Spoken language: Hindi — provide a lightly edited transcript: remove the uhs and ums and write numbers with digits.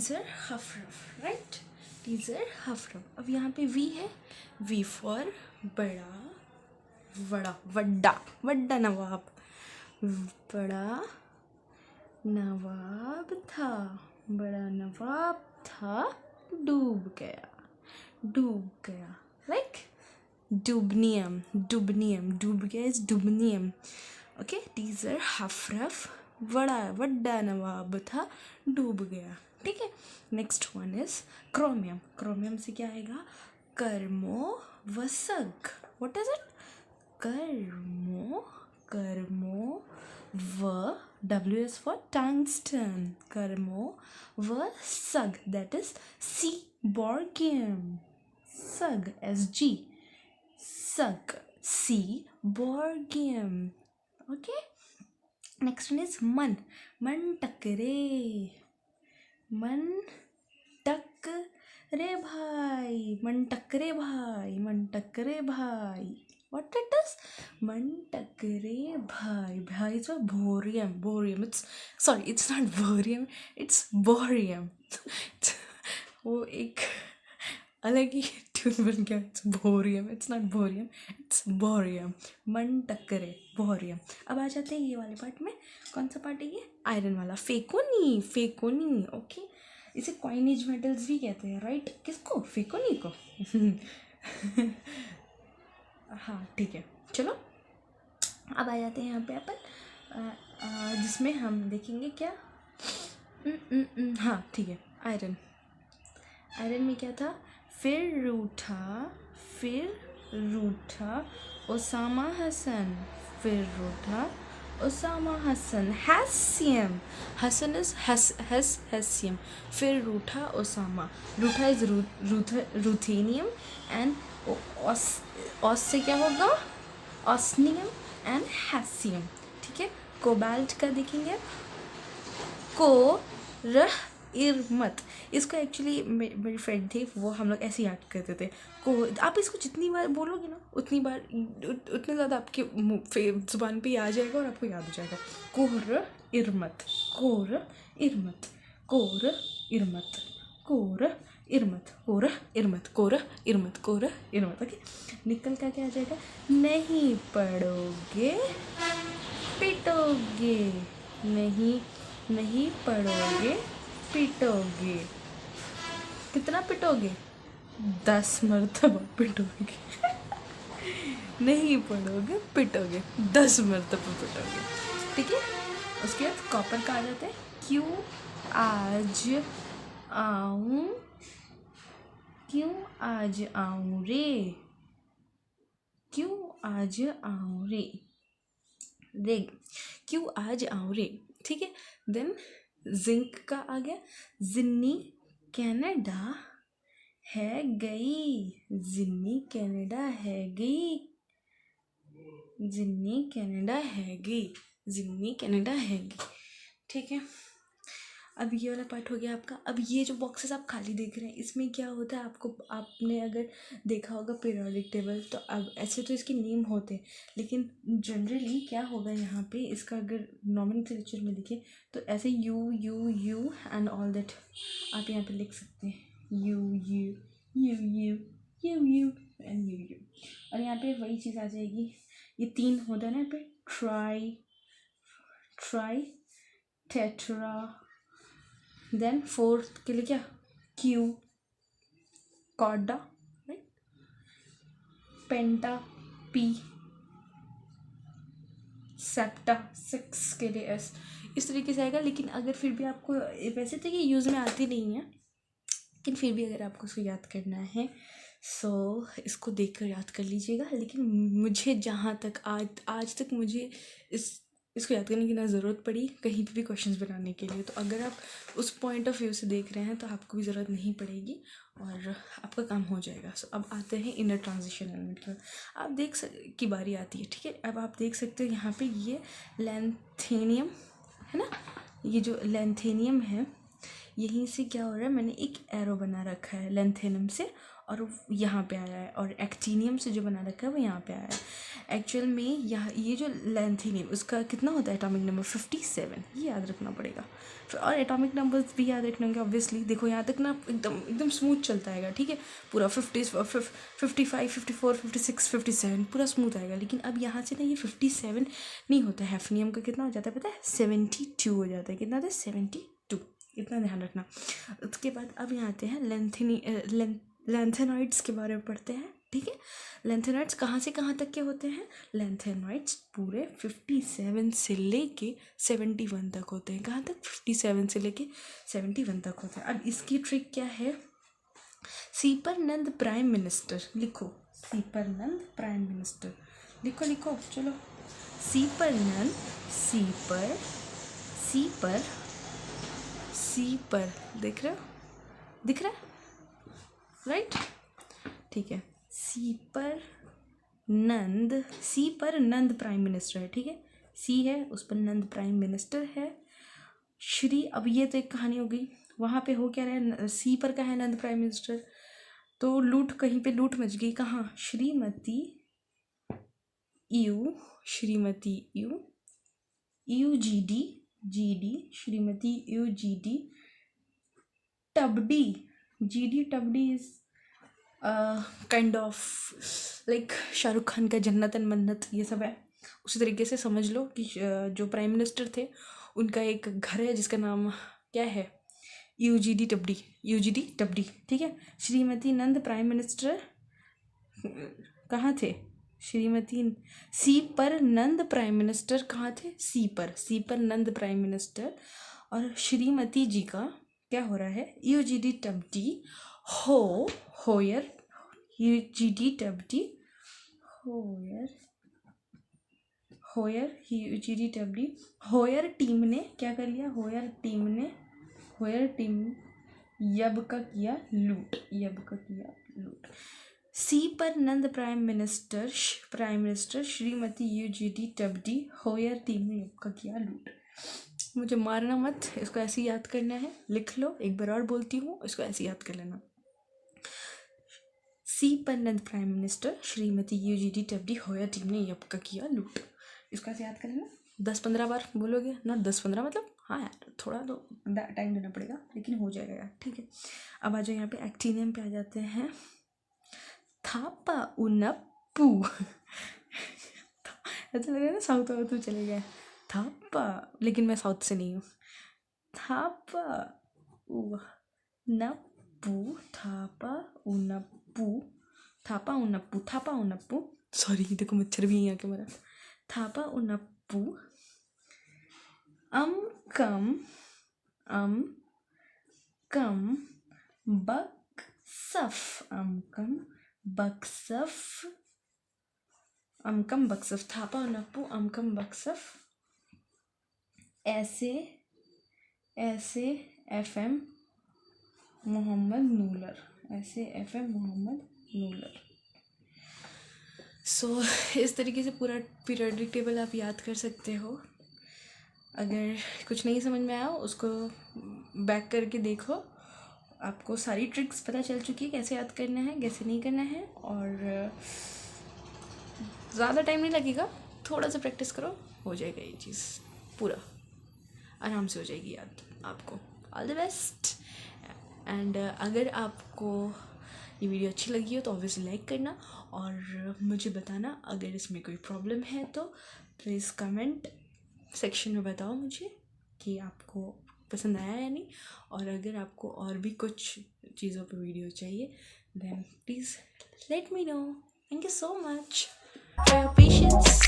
टीजर हफरफ, राइट, टीजर हफरफ। अब यहाँ पे वी है, वी फॉर बड़ा, वड़ा, वड्डा, वड्डा नवाब, बड़ा नवाब था, बड़ा नवाब था, डूब गया, डूब गया, लाइक डुबनियम, डुबनियम, डूब गया इज डुबनियम। ओके, टीजर हफरफ, बड़ा वड्डा नवाब था, डूब गया। ठीक है, next one is chromium. Chromium से क्या आएगा? कर्मो वसग। What is it? कर्मो, कर्मो व, W is for tungsten, कर्मो व सग, that is seaborgium, सग, SG, सग, seaborgium. Okay, next one is मन, मन टकरे, मन टकरे भाई, मन टकरे भाई, मन टकरे भाई. What it is? मन टकरे भाई, भाई is borium, borium. It's sorry, it's not borium, it's borium. वो एक अलग ही ट्यून बन गया. It's borium, it's not borium, it's borium. मन टकरे, borium. अब आ जाते हैं ये वाले पार्ट में. कौन सा पार्ट है ये? आयरन वाला. फेकोनी, फेकोनी. ओके, इसे कॉइनेज मेटल्स भी कहते हैं, राइट? किसको? फेकोनी को. हाँ ठीक है, चलो अब आ जाते हैं यहाँ पे अपन, जिसमें हम देखेंगे क्या. हाँ ठीक है, आयरन. आयरन में क्या था? फिर रूठा, फिर रूठा ओसामा हसन, फिर रूठा Osama Hasan. Hassium, Hasan is hassium. फिर रूठा ओसामा, रूठा इज रूथेनियम एंड ऑस से क्या होगा? Osmium and hassium. ठीक है, कोबाल्ट का देखेंगे, इरमत. इसको एक्चुअली मेरी फ्रेंड थी, वो हम लोग ऐसे याद करते थे. आप इसको जितनी बार बोलोगे ना उतनी बार उतने ज़्यादा आपके ज़ुबान पे आ जाएगा और आपको याद हो जाएगा. कोर इरमत, कोर इरमत, कोर इरमत, कोर इरमत, कोर इरमत, कोर इरमत, कोर इरमत. ओके, निकल का क्या आ जाएगा? नहीं पढ़ोगे पिटोगे, नहीं पढ़ोगे पिटोगे. कितना पिटोगे? 10 मरतबा पिटोगे. नहीं पढ़ोगे पिटोगे, 10 मरतबा पिटोगे. ठीक है, उसके बाद कॉपर का आ जाता है. क्यों आज आऊं, क्यों आज आऊं रे, क्यों आज आऊं रे, रे, क्यों आज आऊं रे. ठीक है, देन जिंक का आ गया. जिन्नी कनाडा है गई, जिन्नी कनाडा है गई, जिन्नी कनाडा है गई, जिन्नी कनाडा है गई. ठीक है, अब ये वाला पार्ट हो गया आपका. अब ये जो बॉक्सेस आप खाली देख रहे हैं, इसमें क्या होता है? आपको, आपने अगर देखा होगा पीरियोडिक टेबल, तो अब ऐसे तो इसके नेम होते हैं, लेकिन जनरली क्या होगा यहाँ पे, इसका अगर नॉमेनक्लेचर में देखें तो ऐसे you you you and all that आप यहाँ पे लिख सकते हैं. You you you you you you and you you. और यहाँ पे वही चीज़ आ जाएगी. ये 3 होता है ना यहाँ पे, try, try, tetra. Then 4th के लिए क्या? क्यू, कॉर्डा, राइट, पेंटा, पी, सेप्टा, 6 के लिए एस. इस तरीके से आएगा. लेकिन अगर फिर भी आपको, वैसे तो ये यूज़ में आती नहीं है, लेकिन फिर भी अगर आपको इसको याद करना है सो इसको देखकर याद कर लीजिएगा. लेकिन मुझे जहाँ तक आज तक मुझे इसको याद करने की ना ज़रूरत पड़ी कहीं पे भी क्वेश्चंस बनाने के लिए. तो अगर आप उस पॉइंट ऑफ व्यू से देख रहे हैं तो आपको भी ज़रूरत नहीं पड़ेगी और आपका काम हो जाएगा. सो अब आते हैं इनर ट्रांजिशन एलिमेंट में. आप की बारी आती है. ठीक है, अब आप देख सकते हो यहाँ पे ये लैंथेनियम है ना. ये जो लैंथेनियम है, यहीं से क्या हो रहा है, मैंने एक एरो बना रखा है लैंथेनियम से, और वो यहाँ पे आया है, और एक्टिनियम से जो बना रखा है वो यहाँ पे आया है। एक्चुअल में यहाँ ये जो लैंथेनियम उसका कितना होता है एटॉमिक नंबर 57, ये याद रखना पड़ेगा। और एटॉमिक नंबर्स भी याद रखने होंगे ऑब्वियसली। देखो यहाँ तक ना एकदम एकदम स्मूथ चलता है, ठीक है, पूरा 55, 54, 56, 57 पूरा स्मूथ आएगा। लेकिन अब यहाँ से ना ये 57 नहीं होता है, हैफनियम का कितना हो जाता है पता है, 72 हो जाता है। कितना होता है, 72, इतना ध्यान रखना। उसके बाद अब यहाँ आते हैं लैंथेनॉइड्स के बारे में पढ़ते हैं, ठीक है। लैंथेनॉइड्स कहाँ से कहाँ तक के होते हैं, लैंथेनॉइड्स पूरे 57 से लेके 71 तक होते हैं। कहाँ तक, 57 से लेके 71 तक होते हैं। अब इसकी ट्रिक क्या है, सीपरनंद प्राइम मिनिस्टर लिखो, सीपरनंद प्राइम मिनिस्टर लिखो लिखो, चलो सीपरनंद, सीपर सीपर सीपर, देख रहे हो, दिख रहा है, राइट, ठीक है। सी पर नंद प्राइम मिनिस्टर है, ठीक है, सी है उस पर नंद प्राइम मिनिस्टर है। श्री, अब ये तो एक कहानी हो गई, वहाँ पे हो क्या रहा है, सी पर का है नंद प्राइम मिनिस्टर, तो लूट, कहीं पे लूट मच गई, कहाँ, श्रीमती यू जीडी श्रीमती यू जीडी टबडी is kind of like Shahrukh Khan का जन्नतन मन्नत, ये सब है। उसी तरीके से समझ लो कि जो प्राइम मिनिस्टर थे उनका एक घर है जिसका नाम क्या है, यूजीडी टबडी, ठीक है। श्रीमती नंद प्राइम मिनिस्टर कहाँ थे, सी पर नंद प्राइम मिनिस्टर कहाँ थे, सी पर नंद प्राइम मिनिस्टर, और श्रीमती जी का क्या हो रहा है, यूजीडी टबडी होयर यूजीडी टबडी होयर टीम ने क्या कर लिया, होयर टीम यब का किया लूट। सी पर नंद prime minister Shrimati UGD टबडी होयर team ने यब का किया लूट। मुझे मारना मत, इसको ऐसे ही याद करना है, लिख लो, एक बार और बोलती हूँ, इसको ऐसे याद कर लेना। सी पर नंद prime minister Shrimati UGD टबडी होयर team ने यब का किया लूट। इसको ऐसे याद कर लेना, 10-15 बार बोलोगे ना, 10-15 मतलब, हाँ यार थोड़ा तो टाइम देना पड़ेगा, लेकिन हो जाएगा यार, ठीक है। अब आ जाओ यहाँ पे एक्टिनियम पे आ जाते हैं। थापा उनप्पू ऐसा लग रहा है ना साउथ वाउथ चले गए, थापा, लेकिन मैं साउथ से नहीं हूँ। थापा उनप्पू, सॉरी देखो मच्छर भी यहाँ के मरा। थापा उनप्पू अम कम बक्सफ थापा उनप्पू अमकम बक्सफ ऐसे FM मोहम्मद नूलर। सो इस तरीके से पूरा पीरियोडिक टेबल आप याद कर सकते हो। अगर कुछ नहीं समझ में आया उसको बैक करके देखो, आपको सारी ट्रिक्स पता चल चुकी है, कैसे याद करना है कैसे नहीं करना है, और ज़्यादा टाइम नहीं लगेगा, थोड़ा सा प्रैक्टिस करो, हो जाएगा ये चीज़, पूरा आराम से हो जाएगी याद आपको। All the best. एंड अगर आपको ये वीडियो अच्छी लगी हो तो ऑब्वियसली लाइक करना, और मुझे बताना अगर इसमें कोई प्रॉब्लम है तो प्लीज़ कमेंट सेक्शन में बताओ मुझे कि आपको पसंद आया या नहीं। और अगर आपको और भी कुछ चीज़ों पर वीडियो चाहिए then please let me know. Thank you so much for your patience.